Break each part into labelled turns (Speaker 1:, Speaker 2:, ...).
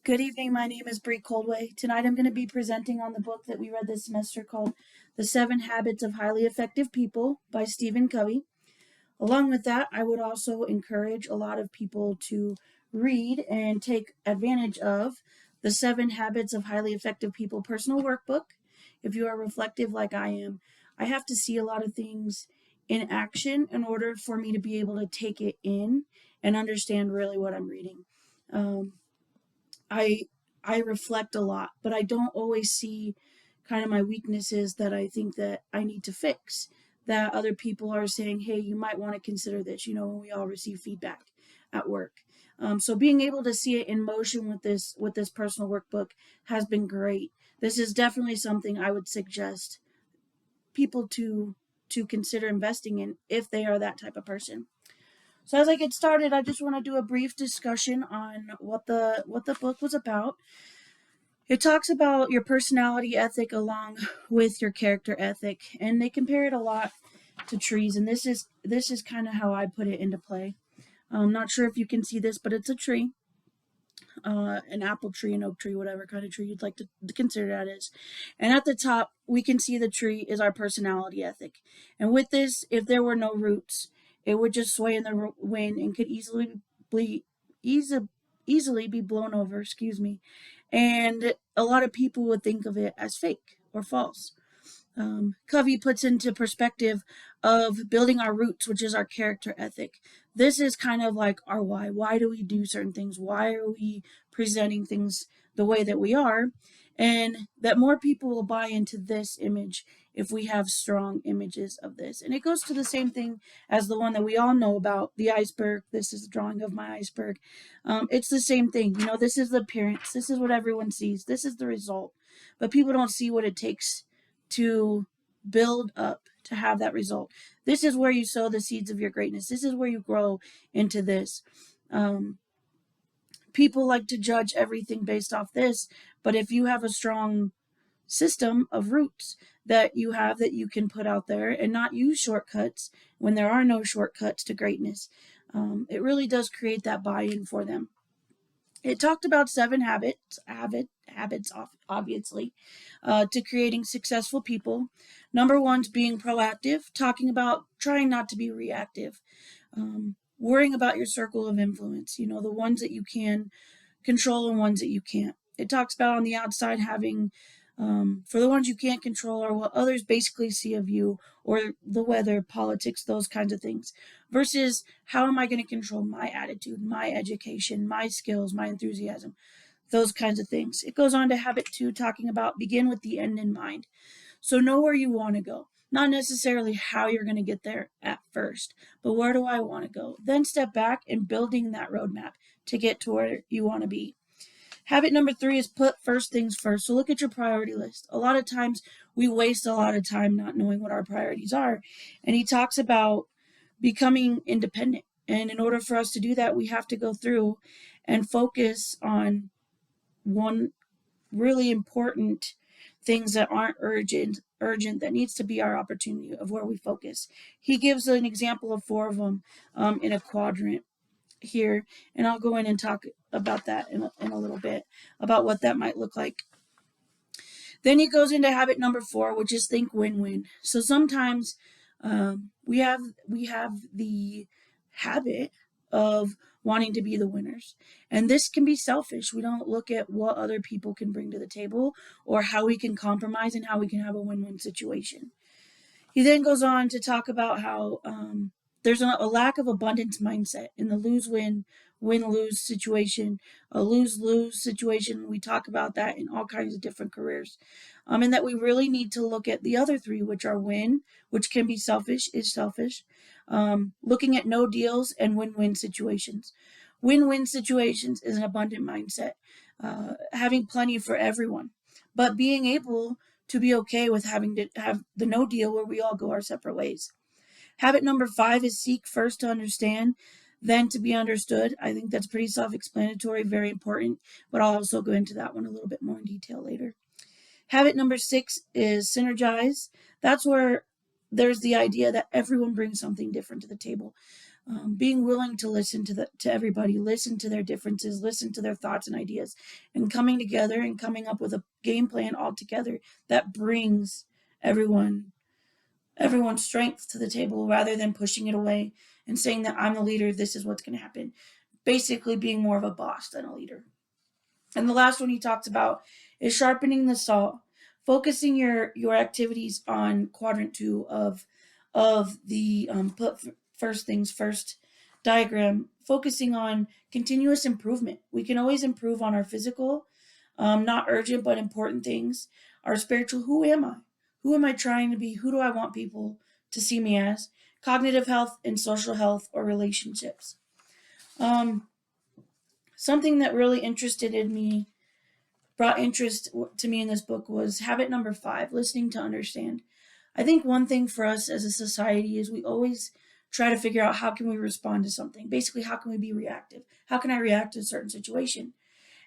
Speaker 1: Good evening. My name is Bree Coldway. Tonight I'm going to be presenting on the book that we read this semester called The 7 Habits of Highly Effective People by Stephen Covey. Along with that, I would also encourage a lot of people to read and take advantage of the 7 Habits of Highly Effective People personal workbook. If you are reflective like I am, I have to see a lot of things in action in order for me to be able to take it in and understand really what I'm reading. Um, I I reflect a lot, but I don't always see kind of my weaknesses that I think that I need to fix. That other people are saying, "Hey, you might want to consider this." When we all receive feedback at work. So being able to see it in motion with this personal workbook has been great. This is definitely something I would suggest people to consider investing in if they are that type of person. So as I get started, I just want to do a brief discussion on what the book was about. It talks about your personality ethic along with your character ethic, and they compare it a lot to trees. And this is kind of how I put it into play. I'm not sure if you can see this, but it's a tree, an apple tree, an oak tree, whatever kind of tree you'd like to consider that is. And at the top, we can see the tree is our personality ethic. And with this, if there were no roots, it would just sway in the wind and could be easy, easily be blown over. Excuse me. And a lot of people would think of it as fake or false. Covey puts into perspective of building our roots, which is our character ethic. This is kind of like our why. Why do we do certain things? Why are we presenting things the way that we are? And that more people will buy into this image if we have strong images of this. And it goes to the same thing as the one that we all know about, the iceberg. This is a drawing of my iceberg. It's the same thing. This is the appearance. This is what everyone sees. This is the result. But people don't see what it takes to build up to have that result. This is where you sow the seeds of your greatness. This is where you grow into this. Um, People like to judge everything based off this, but if you have a strong system of roots that you have that you can put out there and not use shortcuts when there are no shortcuts to greatness, it really does create that buy-in for them. It talked about 7 habits, obviously, to creating successful people. Number one's being proactive, talking about trying not to be reactive, worrying about your circle of influence, the ones that you can control and ones that you can't. It talks about on the outside having, for the ones you can't control, or what others basically see of you, or the weather, politics, those kinds of things, versus how am I going to control my attitude, my education, my skills, my enthusiasm, those kinds of things. It goes on to habit 2, talking about begin with the end in mind. So know where you want to go. Not necessarily how you're going to get there at first, but where do I want to go? Then step back and building that roadmap to get to where you want to be. Habit number 3 is put first things first. So look at your priority list. A lot of times we waste a lot of time not knowing what our priorities are. And he talks about becoming independent. And in order for us to do that, we have to go through and focus on one really important things that aren't urgent that needs to be our opportunity of where we focus. He gives an example of 4 of them in a quadrant here, and I'll go in and talk about that in a little bit about what that might look like. Then he goes into habit number 4, which is think win-win. So sometimes we have the habit of wanting to be the winners, and this can be selfish. We don't look at what other people can bring to the table or how we can compromise and how we can have a win-win situation. He then goes on to talk about how there's a lack of abundance mindset in the win-lose situation, a lose-lose situation. We talk about that in all kinds of different careers. And that we really need to look at the other 3, which are win, which can be selfish, is selfish. Looking at no deals and win-win situations. Win-win situations is an abundant mindset, having plenty for everyone, but being able to be okay with having to have the no deal where we all go our separate ways. Habit number 5 is seek first to understand, then to be understood. I think that's pretty self-explanatory, very important, but I'll also go into that one a little bit more in detail later. Habit number 6 is synergize. That's where there's the idea that everyone brings something different to the table. being willing to listen to everybody, listen to their differences, listen to their thoughts and ideas, and coming together and coming up with a game plan all together that brings everyone's strength to the table rather than pushing it away and saying that I'm the leader, this is what's going to happen. Basically being more of a boss than a leader. And the last one he talks about is sharpening the saw, focusing your activities on quadrant 2 of the put first things first diagram, focusing on continuous improvement. We can always improve on our physical, not urgent but important things. Our spiritual, who am I? Who am I trying to be? Who do I want people to see me as? Cognitive health and social health or relationships. Something that really brought interest to me in this book was habit number 5, listening to understand. I think one thing for us as a society is we always try to figure out how can we respond to something. Basically, how can we be reactive? How can I react to a certain situation?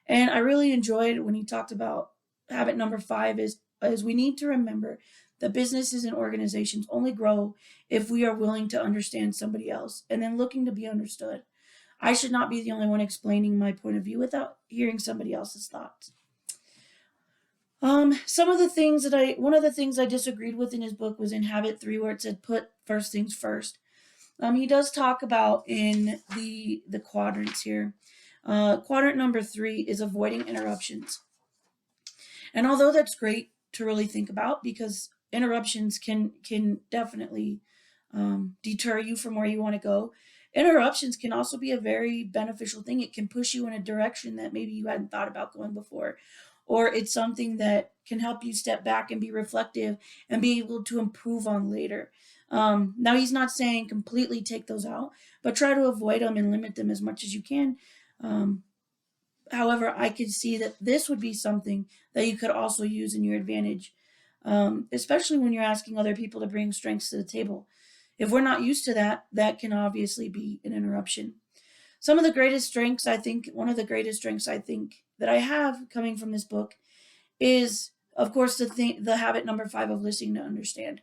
Speaker 1: And I really enjoyed when he talked about habit number 5 is we need to remember that businesses and organizations only grow if we are willing to understand somebody else and then looking to be understood. I should not be the only one explaining my point of view without hearing somebody else's thoughts. One of the things I disagreed with in his book was in habit 3, where it said put first things first. He does talk about in the quadrants here. Quadrant number 3 is avoiding interruptions. And although that's great to really think about, because interruptions can definitely deter you from where you want to go, interruptions can also be a very beneficial thing. It can push you in a direction that maybe you hadn't thought about going before, or it's something that can help you step back and be reflective and be able to improve on later. Now, he's not saying completely take those out, but try to avoid them and limit them as much as you can. However, I could see that this would be something that you could also use in your advantage, especially when you're asking other people to bring strengths to the table. If we're not used to that, that can obviously be an interruption. One of the greatest strengths I think that I have coming from this book is, of course, the habit number 5 of listening to understand.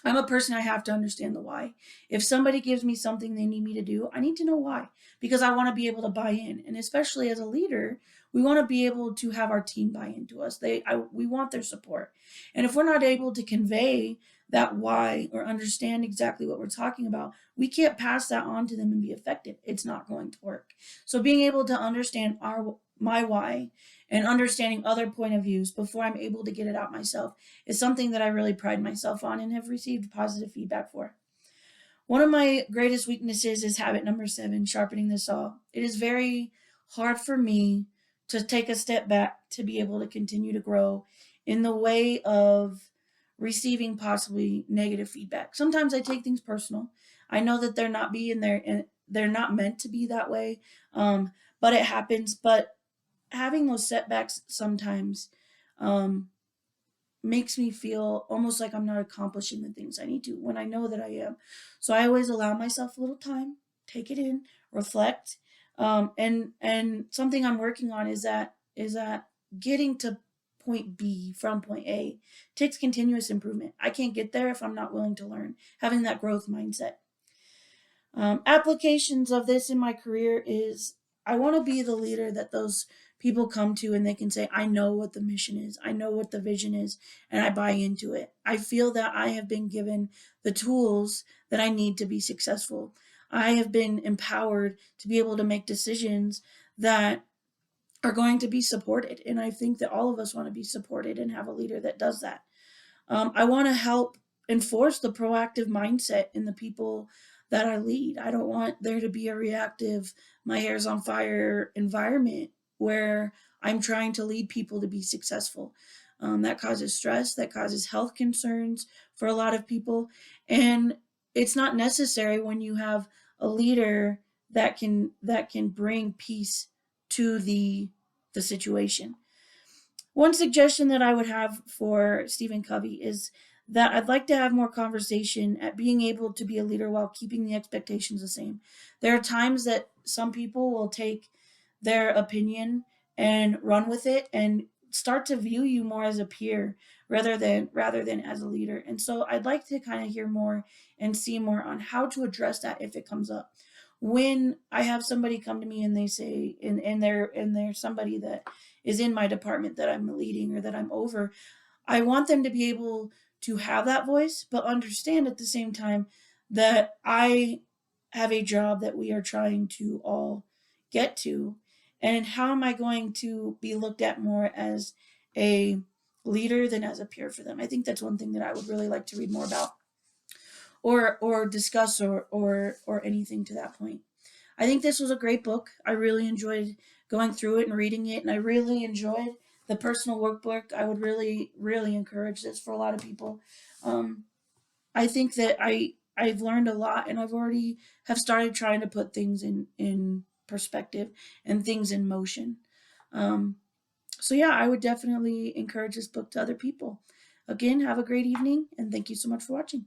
Speaker 1: I'm a person, I have to understand the why. If somebody gives me something they need me to do, I need to know why, because I want to be able to buy in. And especially as a leader, we want to be able to have our team buy into us. We want their support. And if we're not able to convey that why or understand exactly what we're talking about, we can't pass that on to them and be effective. It's not going to work. So being able to understand my why and understanding other point of views before I'm able to get it out myself is something that I really pride myself on and have received positive feedback for. One of my greatest weaknesses is habit number 7, sharpening the saw. It is very hard for me to take a step back to be able to continue to grow in the way of receiving possibly negative feedback. Sometimes I take things personal. I know that they're not meant to be that way, but it happens. But having those setbacks sometimes makes me feel almost like I'm not accomplishing the things I need to when I know that I am. So I always allow myself a little time, take it in, reflect, and something I'm working on is that getting to point B from point A takes continuous improvement. I can't get there if I'm not willing to learn, having that growth mindset. Applications of this in my career is I want to be the leader that those people come to and they can say, I know what the mission is, I know what the vision is, and I buy into it. I feel that I have been given the tools that I need to be successful. I have been empowered to be able to make decisions that are going to be supported. And I think that all of us want to be supported and have a leader that does that. I want to help enforce the proactive mindset in the people that I lead. I don't want there to be a reactive, my hair's on fire environment where I'm trying to lead people to be successful. That causes stress, that causes health concerns for a lot of people. And it's not necessary when you have a leader that can bring peace to the situation. One suggestion that I would have for Stephen Covey is that I'd like to have more conversation at being able to be a leader while keeping the expectations the same. There are times that some people will take their opinion and run with it and start to view you more as a peer rather than as a leader. And so I'd like to kind of hear more and see more on how to address that if it comes up. When I have somebody come to me and they say, and they're somebody that is in my department that I'm leading or that I'm over, I want them to be able to have that voice, but understand at the same time that I have a job that we are trying to all get to. And how am I going to be looked at more as a leader than as a peer for them? I think that's one thing that I would really like to read more about or discuss or anything to that point. I think this was a great book. I really enjoyed going through it and reading it, and I really enjoyed the personal workbook. I would really encourage this for a lot of people. Um, I think that I've learned a lot, and I've already have started trying to put things in perspective and things in motion. Um, so yeah, I would definitely encourage this book to other people. Again, have a great evening, and thank you so much for watching.